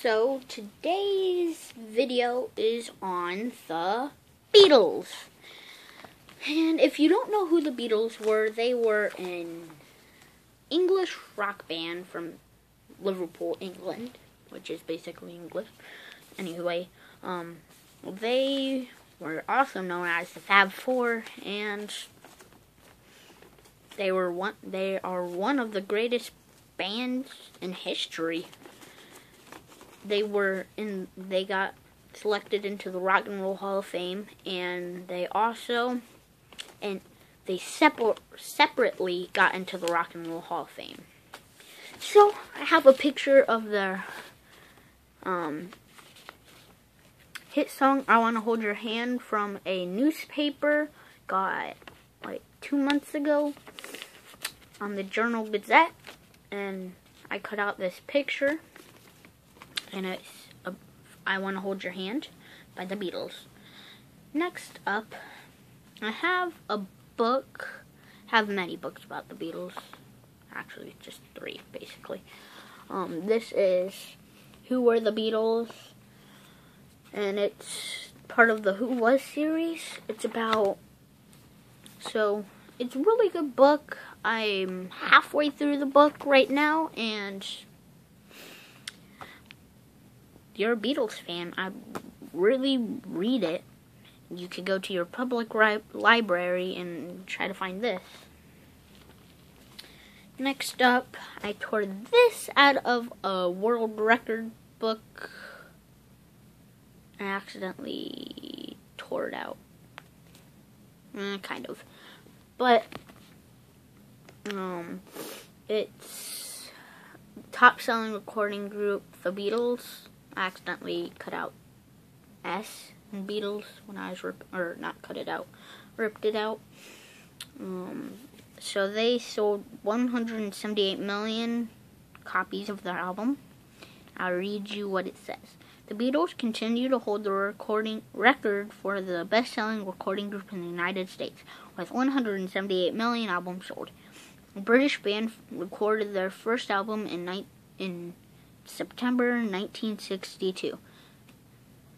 So today's video is on the Beatles. And if you don't know who the Beatles were, they were an English rock band from Liverpool, England, which is basically English. Anyway, they were also known as the Fab Four, and they are one of the greatest bands in history. They got selected into the Rock and Roll Hall of Fame, and they separately got into the Rock and Roll Hall of Fame. So I have a picture of their hit song "I Want to Hold Your Hand" from a newspaper, got like 2 months ago, on the Journal Gazette, and I cut out this picture, and it's "I Want to Hold Your Hand" by the Beatles. Next up, I have a book. Have many books about the Beatles. Actually, just 3 basically. This is "Who Were the Beatles?" and it's part of the Who Was series. It's a really good book. I'm halfway through the book right now, and if you're a Beatles fan, I really read it. You could go to your public library and try to find this. Next up, I tore this out of a world record book. I accidentally tore it out. Kind of. But, it's top selling recording group, the Beatles. I accidentally cut out S in Beatles when I was ripped it out. So they sold 178 million copies of their album. I'll read you what it says. The Beatles continue to hold the recording record for the best-selling recording group in the United States, with 178 million albums sold. The British band recorded their first album in September 1962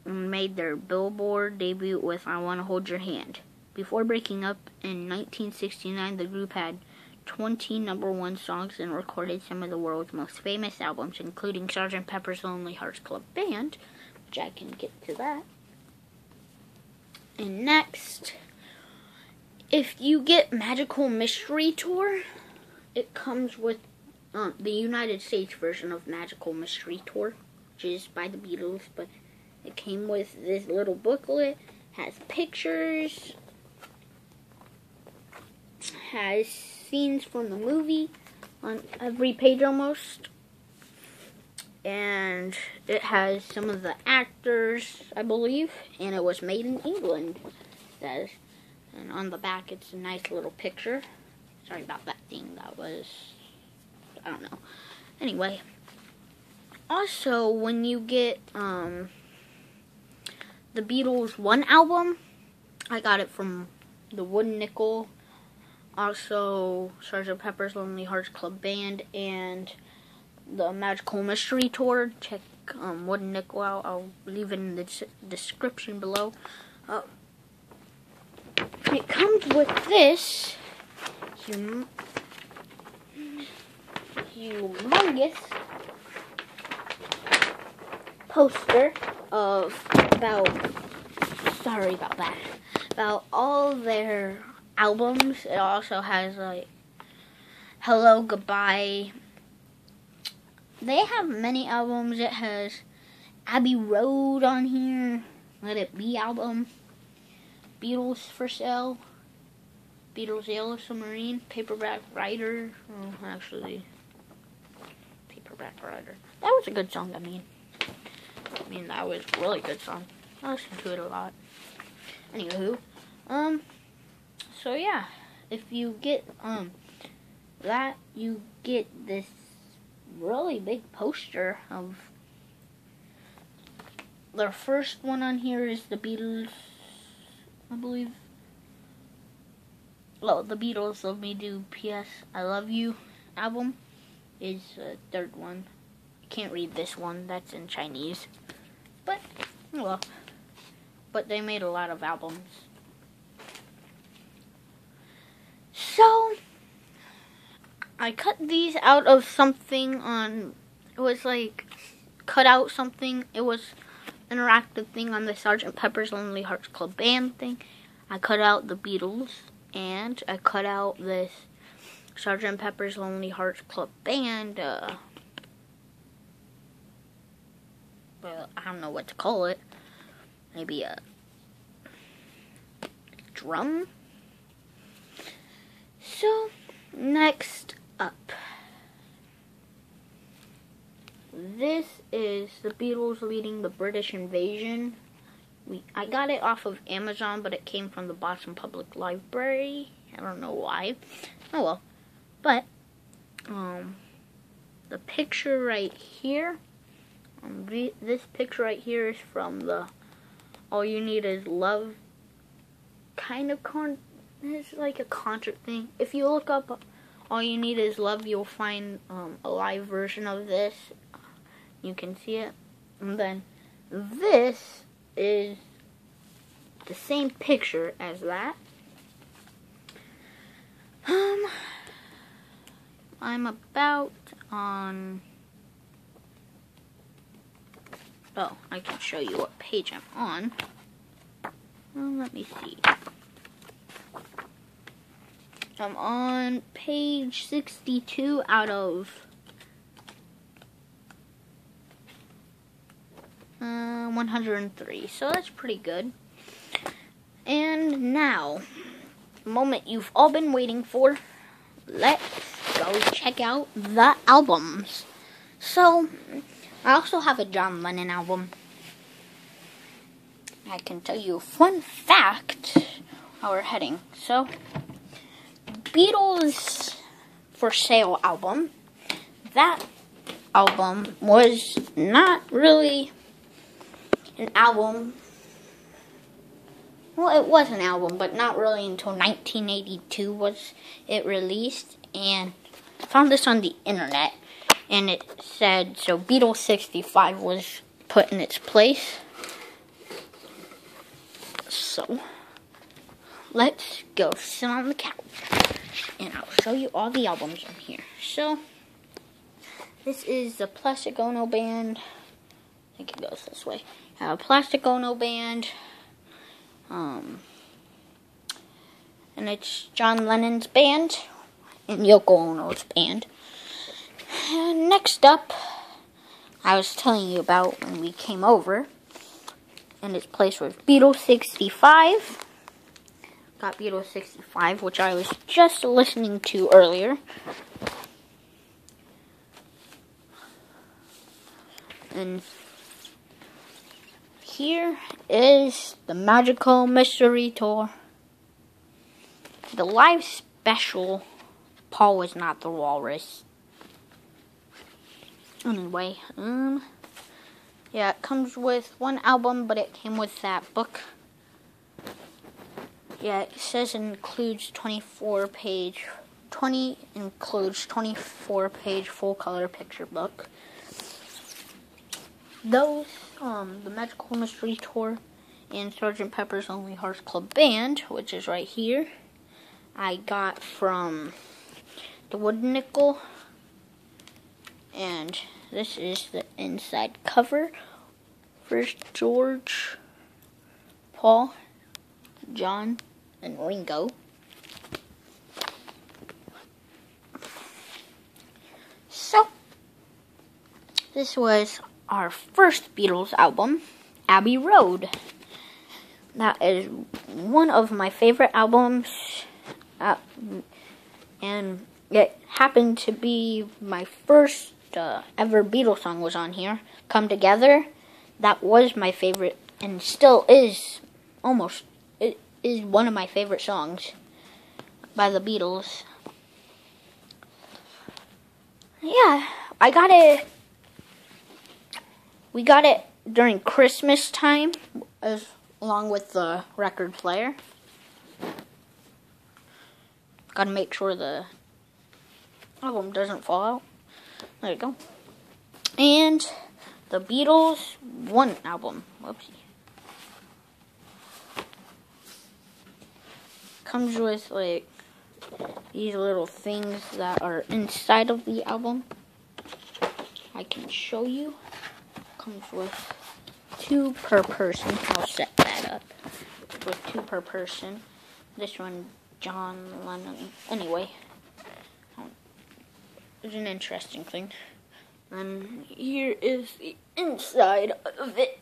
and made their Billboard debut with "I Want to Hold Your Hand." Before breaking up in 1969, the group had 20 #1 songs and recorded some of the world's most famous albums, including Sgt. Pepper's Lonely Hearts Club Band, which I can get to that. And next, if you get Magical Mystery Tour, it comes with the United States version of Magical Mystery Tour, which is by the Beatles, but it came with this little booklet, has pictures, has scenes from the movie on every page almost, and it has some of the actors, I believe, and it was made in England, it says. And on the back it's a nice little picture. Sorry about that thing, that was, I don't know. Anyway, also when you get the Beatles One album, I got it from the Wooden Nickel, also Sgt. Pepper's Lonely Hearts Club Band, and the Magical Mystery Tour. Check Wooden Nickel out. I'll leave it in the description below. It comes with this humongous poster of about all their albums. It also has like Hello, Goodbye. They have many albums. It has Abbey Road on here, Let It Be album, Beatles for Sale, Beatles Yellow Submarine, Paperback Writer. Paperback Writer. That was a good song. I mean, that was a really good song. I listened to it a lot. Anywho, so yeah, if you get that, you get this really big poster of their first one on here is the Beatles, I believe. Well, the Beatles Let Me Do P.S. I Love You album is the third one. I Can't read this one. That's in Chinese. But, well. But they made a lot of albums. So, I cut these out of something on, it was like, cut out something. It was interactive thing on the Sgt. Pepper's Lonely Hearts Club Band thing. I cut out the Beatles, and I cut out this Sgt. Pepper's Lonely Hearts Club Band, well, I don't know what to call it. Maybe a drum? So, next up. This is the Beatles leading the British invasion. I got it off of Amazon, but it came from the Boston Public Library. I don't know why. Oh well. But, the picture right here, this picture right here is from the All You Need Is Love kind of it's like a concert thing. If you look up All You Need Is Love, you'll find a live version of this. You can see it. And then this is the same picture as that. I'm about on... Oh, I can show you what page I'm on. Well, let me see. I'm on page 62 out of 103, so that's pretty good. And now, the moment you've all been waiting for, let's go check out the albums. So, I also have a John Lennon album. I can tell you a fun fact how we're heading. So, Beatles For Sale album. That album was not really an album. Well, it was an album, but not really until 1982 was it released. And I found this on the internet. And it said, so Beatles 65 was put in its place. So, let's go sit on the couch. And I'll show you all the albums on here. So, this is the Plastic Ono Band. I think it goes this way. Plastic Ono Band. And it's John Lennon's band. And Yoko Ono's band. And next up, I was telling you about when we came over. And its place was Beatles 65. Got Beatles 65, which I was just listening to earlier. And here is the Magical Mystery Tour. The live special, Paul Was Not the Walrus. Anyway, yeah, it comes with one album, but it came with that book. Yeah, it says it includes 24-page full color picture book. Those, the Magical Mystery Tour and Sgt. Pepper's Lonely Hearts Club Band, which is right here, I got from the Wood Nickel. And this is the inside cover. First George, Paul, John, and Ringo. So, this was our first Beatles album, Abbey Road. That is one of my favorite albums. And it happened to be my first ever Beatles song was on here. Come Together. That was my favorite and still is it is one of my favorite songs by the Beatles. Yeah, we got it during Christmas time along with the record player. Gotta make sure the album doesn't fall out. There you go. And the Beatles 1 album. Whoopsie. Comes with like these little things that are inside of the album. I can show you. Comes with 2 per person. I'll set that up. With 2 per person. This one, John Lennon. Anyway, it's an interesting thing. And here is the inside of it.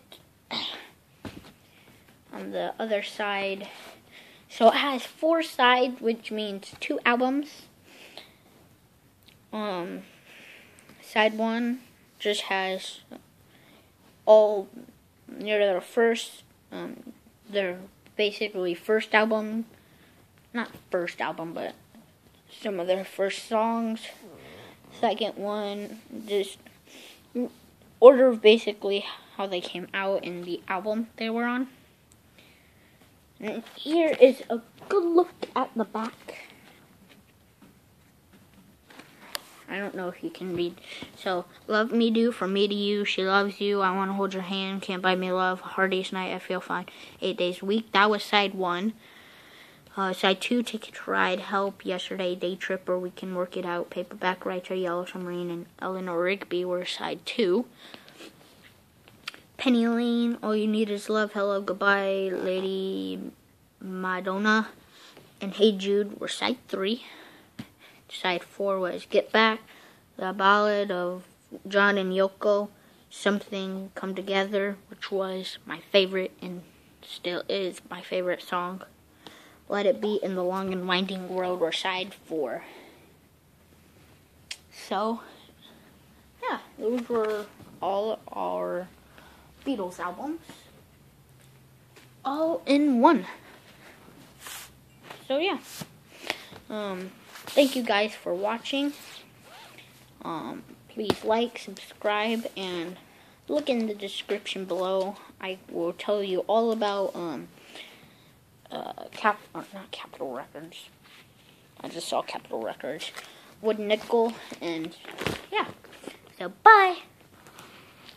On the other side. So it has 4 sides, which means 2 albums. Side 1 just has all near their first, their basically first album. Not first album, but some of their first songs. Second one, just order of basically how they came out in the album they were on. And here is a good look at the back. I don't know if you can read. So, love me do, from me to you, she loves you, I want to hold your hand, can't buy me love, hardest night, I feel fine, 8 days a week. That was side 1. Side 2, ticket to ride, help, yesterday, day tripper, we can work it out, paperback writer, yellow submarine, and Eleanor Rigby were side 2. Penny Lane, all you need is love, hello, goodbye, Lady Madonna, and Hey Jude were side 3. Side 4 was Get Back, the ballad of John and Yoko, Something Come Together, which was my favorite and still is my favorite song. Let It Be, in the Long and Winding Road were side 4. So, yeah, those were all our Beatles albums, all in one. So yeah, thank you guys for watching. Please like, subscribe, and look in the description below. I will tell you all about not Capitol Records. I just saw Capitol Records, Wood Nickel, and yeah. So bye.